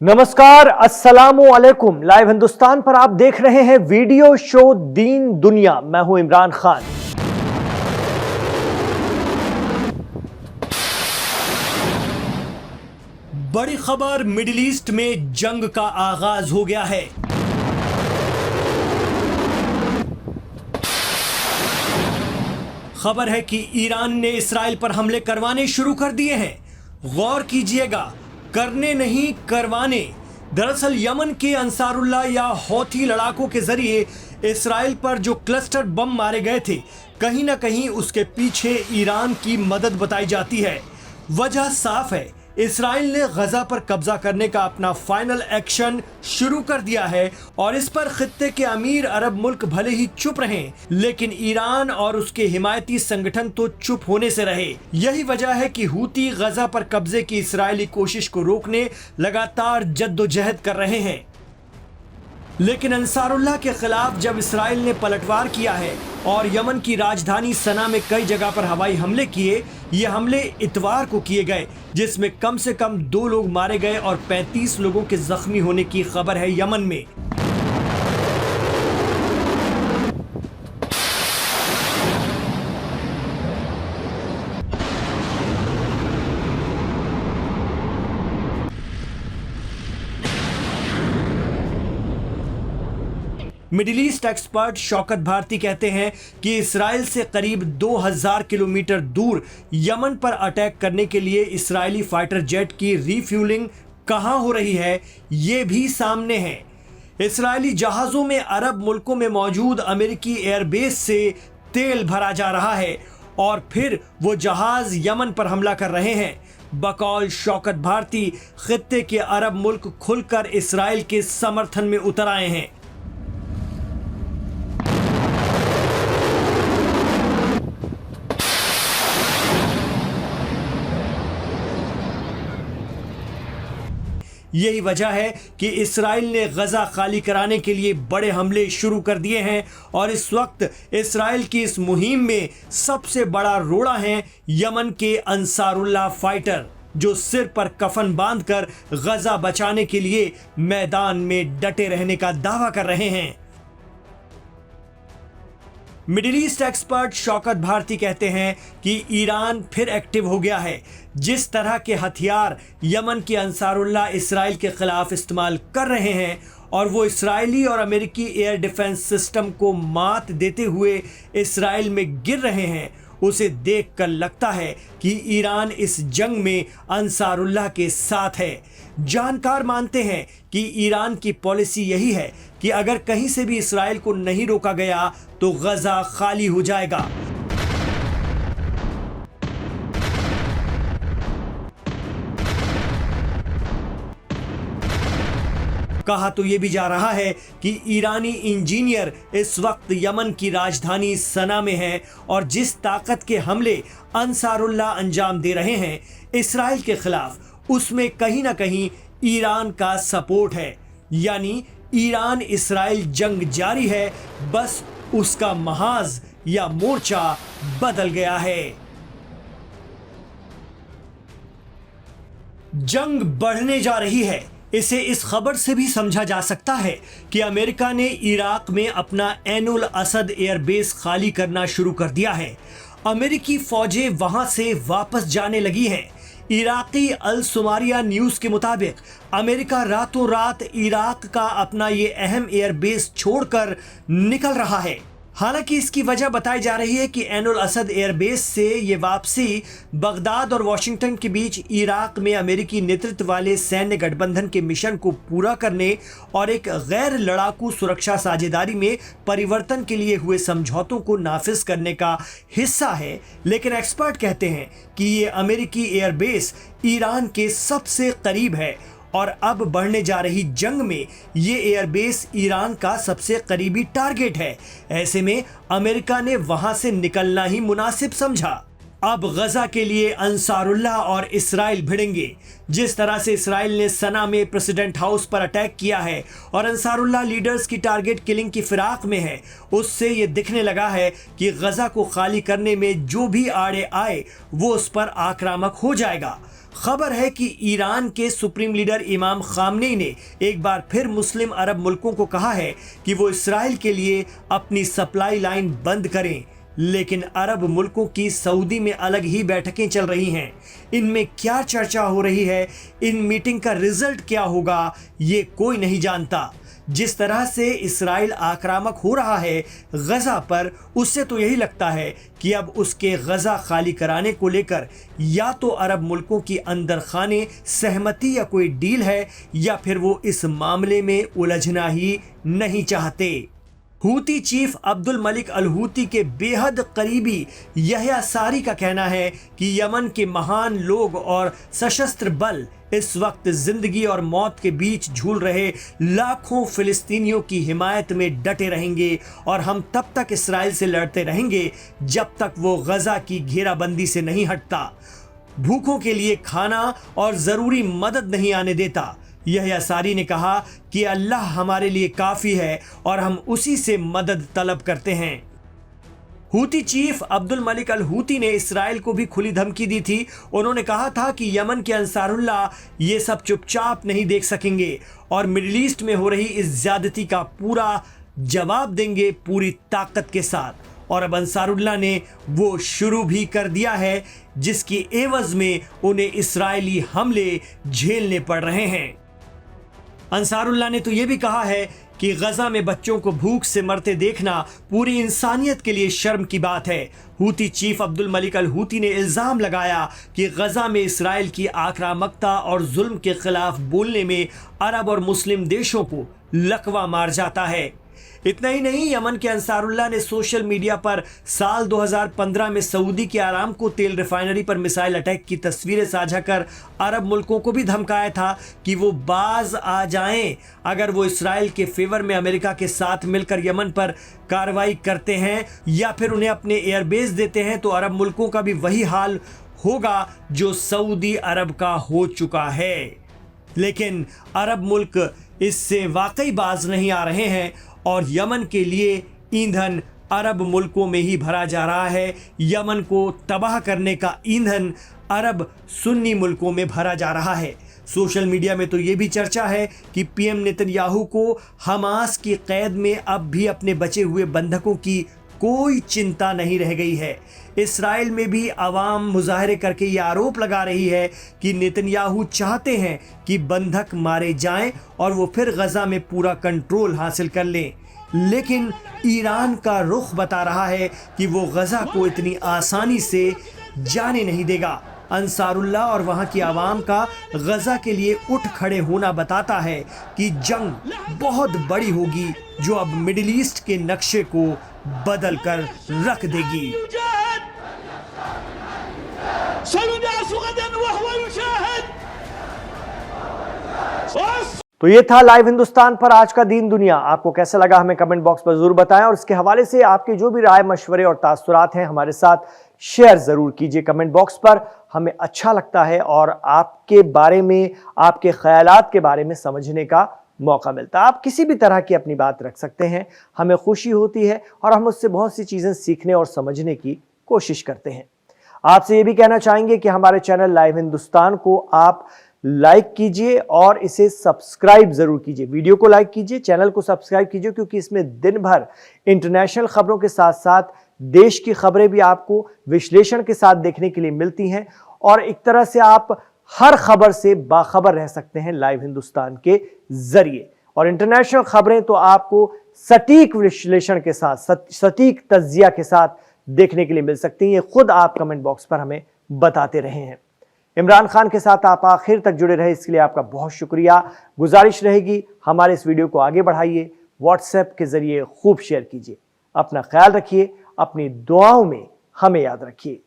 नमस्कार, अस्सलामु अलैकुम। लाइव हिंदुस्तान पर आप देख रहे हैं वीडियो शो दीन दुनिया। मैं हूं इमरान खान। बड़ी खबर, मिडिल ईस्ट में जंग का आगाज हो गया है। खबर है कि ईरान ने इसराइल पर हमले करवाने शुरू कर दिए हैं। गौर कीजिएगा, करने नहीं करवाने। दरअसल यमन के अंसारुल्लाह या हौथी लड़ाकों के जरिए इसराइल पर जो क्लस्टर बम मारे गए थे, कहीं ना कहीं उसके पीछे ईरान की मदद बताई जाती है। वजह साफ है, इसराइल ने गजा पर कब्जा करने का अपना फाइनल एक्शन शुरू कर दिया है और इस पर खित्ते के अमीर अरब मुल्क भले ही चुप रहे, लेकिन ईरान और उसके हिमायती संगठन तो चुप होने से रहे। यही वजह है कि हूती गजा पर कब्जे की इसराइली कोशिश को रोकने लगातार जद्दोजहद कर रहे हैं। लेकिन अंसारुल्लाह के खिलाफ जब इसराइल ने पलटवार किया है और यमन की राजधानी सना में कई जगह पर हवाई हमले किए, ये हमले इतवार को किए गए, जिसमें कम से कम 2 लोग मारे गए और 35 लोगों के जख्मी होने की खबर है यमन में। Middle East expert Shaukat Bharti कहते हैं कि इसराइल से करीब 2000 किलोमीटर दूर यमन पर अटैक करने के लिए इसराइली फाइटर जेट की रीफ्यूलिंग कहां हो रही है, ये भी सामने है। इसराइली जहाजों में अरब मुल्कों में मौजूद अमेरिकी एयरबेस से तेल भरा जा रहा है और फिर वो जहाज यमन पर हमला कर रहे हैं। बकौल शौकत भारती, खित्ते के अरब मुल्क खुलकर इसराइल के समर्थन में उतर आए हैं। यही वजह है कि इसराइल ने गजा खाली कराने के लिए बड़े हमले शुरू कर दिए हैं और इस वक्त इसराइल की इस मुहिम में सबसे बड़ा रोड़ा है यमन के अंसारुल्लाह फाइटर, जो सिर पर कफन बांधकर गजा बचाने के लिए मैदान में डटे रहने का दावा कर रहे हैं। Middle East expert Shaukat Bharti कहते हैं कि ईरान फिर एक्टिव हो गया है। जिस तरह के हथियार यमन के अंसारुल्लाह इसराइल के खिलाफ इस्तेमाल कर रहे हैं और वो इसराइली और अमेरिकी एयर डिफेंस सिस्टम को मात देते हुए इसराइल में गिर रहे हैं, उसे देखकर लगता है कि ईरान इस जंग में अंसारुल्लाह के साथ है। जानकार मानते हैं कि ईरान की पॉलिसी यही है कि अगर कहीं से भी इसराइल को नहीं रोका गया तो गजा खाली हो जाएगा। कहा तो यह भी जा रहा है कि ईरानी इंजीनियर इस वक्त यमन की राजधानी सना में हैं और जिस ताकत के हमले अंसारुल्लाह अंजाम दे रहे हैं इसराइल के खिलाफ, उसमें कहीं ना कहीं ईरान का सपोर्ट है। यानी ईरान इसराइल जंग जारी है, बस उसका महाज या मोर्चा बदल गया है। जंग बढ़ने जा रही है, इसे इस खबर से भी समझा जा सकता है कि अमेरिका ने इराक में अपना ऐनुल असद एयरबेस खाली करना शुरू कर दिया है। अमेरिकी फौजें वहां से वापस जाने लगी हैं। इराकी अल सुमारिया न्यूज़ के मुताबिक अमेरिका रातों रात इराक का अपना ये अहम एयरबेस छोड़कर निकल रहा है। हालांकि इसकी वजह बताई जा रही है कि ऐनुल असद एयरबेस से ये वापसी बगदाद और वॉशिंगटन के बीच इराक में अमेरिकी नेतृत्व वाले सैन्य गठबंधन के मिशन को पूरा करने और एक गैर लड़ाकू सुरक्षा साझेदारी में परिवर्तन के लिए हुए समझौतों को नाफिज करने का हिस्सा है। लेकिन एक्सपर्ट कहते हैं कि ये अमेरिकी एयरबेस ईरान के सबसे करीब है और अब बढ़ने जा रही जंग में ये एयरबेस ईरान का सबसे करीबी टारगेट है। ऐसे में अमेरिका ने वहां से निकलना ही मुनासिब समझा। अब गजा के लिए अंसारुल्लाह और इसराइल भिड़ेंगे। जिस तरह से इसराइल ने सना में प्रेसिडेंट हाउस पर अटैक किया है और अंसारुल्लाह लीडर्स की टारगेट किलिंग की फिराक में है, उससे ये दिखने लगा है कि गजा को खाली करने में जो भी आड़े आए वो उस पर आक्रामक हो जाएगा। खबर है कि ईरान के सुप्रीम लीडर इमाम खामनेई ने एक बार फिर मुस्लिम अरब मुल्कों को कहा है कि वो इसराइल के लिए अपनी सप्लाई लाइन बंद करें, लेकिन अरब मुल्कों की सऊदी में अलग ही बैठकें चल रही हैं। इनमें क्या चर्चा हो रही है, इन मीटिंग का रिजल्ट क्या होगा, ये कोई नहीं जानता। जिस तरह से इसराइल आक्रामक हो रहा है गजा पर, उससे तो यही लगता है कि अब उसके गजा खाली कराने को लेकर या तो अरब मुल्कों की अंदर खाने सहमति या कोई डील है, या फिर वो इस मामले में उलझना ही नहीं चाहते। Houthi chief Abdul Malik al Houthi के बेहद करीबी यहया सारी का कहना है कि यमन के महान लोग और सशस्त्र बल इस वक्त जिंदगी और मौत के बीच झूल रहे लाखों फिलिस्तीनियों की हिमायत में डटे रहेंगे, और हम तब तक इसराइल से लड़ते रहेंगे जब तक वो गजा की घेराबंदी से नहीं हटता, भूखों के लिए खाना और ज़रूरी मदद नहीं आने देता। यहया सारी ने कहा कि अल्लाह हमारे लिए काफ़ी है और हम उसी से मदद तलब करते हैं। Houthi chief Abdul Malik al Houthi ने इसराइल को भी खुली धमकी दी थी। उन्होंने कहा था कि यमन के अंसारुल्लाह ये सब चुपचाप नहीं देख सकेंगे और मिडिल ईस्ट में हो रही इस ज्यादती का पूरा जवाब देंगे पूरी ताकत के साथ। और अब अंसारुल्लाह ने वो शुरू भी कर दिया है, जिसकी एवज में उन्हें इस्राएली हमले झेलने पड़ रहे हैं। अंसारुल्लाह ने तो ये भी कहा है कि गजा में बच्चों को भूख से मरते देखना पूरी इंसानियत के लिए शर्म की बात है। Houthi chief Abdul Malik al Houthi ने इल्ज़ाम लगाया कि गजा में इसराइल की आक्रामकता और जुल्म के खिलाफ बोलने में अरब और मुस्लिम देशों को लकवा मार जाता है। इतना ही नहीं, यमन के अंसारुल्लाह ने सोशल मीडिया पर साल 2015 में सऊदी के आरामको तेल रिफाइनरी पर मिसाइल अटैक की तस्वीरें साझा कर अरब मुल्कों को भी धमकाया था कि वो बाज आ जाएं अगर वो इसराइल के फेवर में अमेरिका के साथ मिलकर यमन पर कार्रवाई करते हैं या फिर उन्हें अपने एयरबेस देते हैं, तो अरब मुल्कों का भी वही हाल होगा जो सऊदी अरब का हो चुका है। लेकिन अरब मुल्क इससे वाकई बाज नहीं आ रहे हैं और यमन के लिए ईंधन अरब मुल्कों में ही भरा जा रहा है। यमन को तबाह करने का ईंधन अरब सुन्नी मुल्कों में भरा जा रहा है। सोशल मीडिया में तो ये भी चर्चा है कि पीएम नेतन्याहू को हमास की कैद में अब भी अपने बचे हुए बंधकों की कोई चिंता नहीं रह गई है। इसराइल में भी आवाम मुजाहरे करके ये आरोप लगा रही है कि नेतन्याहू चाहते हैं कि बंधक मारे जाएं और वो फिर गजा में पूरा कंट्रोल हासिल कर लें। लेकिन ईरान का रुख बता रहा है कि वो गजा को इतनी आसानी से जाने नहीं देगा। अंसारुल्लाह और वहाँ की आवाम का गजा के लिए उठ खड़े होना बताता है कि जंग बहुत बड़ी होगी जो अब मिडिल ईस्ट के नक्शे को बदल कर रख देगी। तो ये था लाइव हिंदुस्तान पर आज का दीन दुनिया। आपको कैसा लगा हमें कमेंट बॉक्स पर जरूर बताएं और इसके हवाले से आपके जो भी राय मशवरे और तासुरात हैं हमारे साथ शेयर जरूर कीजिए कमेंट बॉक्स पर। हमें अच्छा लगता है और आपके बारे में, आपके ख्यालात के बारे में समझने का मौका मिलता है। आप किसी भी तरह की अपनी बात रख सकते हैं, हमें खुशी होती है और हम उससे बहुत सी चीजें सीखने और समझने की कोशिश करते हैं। आपसे ये भी कहना चाहेंगे कि हमारे चैनल लाइव हिंदुस्तान को आप लाइक कीजिए और इसे सब्सक्राइब जरूर कीजिए। वीडियो को लाइक कीजिए, चैनल को सब्सक्राइब कीजिए, क्योंकि इसमें दिन भर इंटरनेशनल खबरों के साथ साथ देश की खबरें भी आपको विश्लेषण के साथ देखने के लिए मिलती हैं और एक तरह से आप हर खबर से बाखबर रह सकते हैं लाइव हिंदुस्तान के जरिए। और इंटरनेशनल खबरें तो आपको सटीक विश्लेषण के साथ, सटीक तज्जिया के साथ देखने के लिए मिल सकती हैं। ये खुद आप कमेंट बॉक्स पर हमें बताते रहे हैं। इमरान खान के साथ आप आखिर तक जुड़े रहे, इसके लिए आपका बहुत शुक्रिया। गुजारिश रहेगी हमारे इस वीडियो को आगे बढ़ाइए, व्हाट्सएप के जरिए खूब शेयर कीजिए। अपना ख्याल रखिए, अपनी दुआओं में हमें याद रखिए।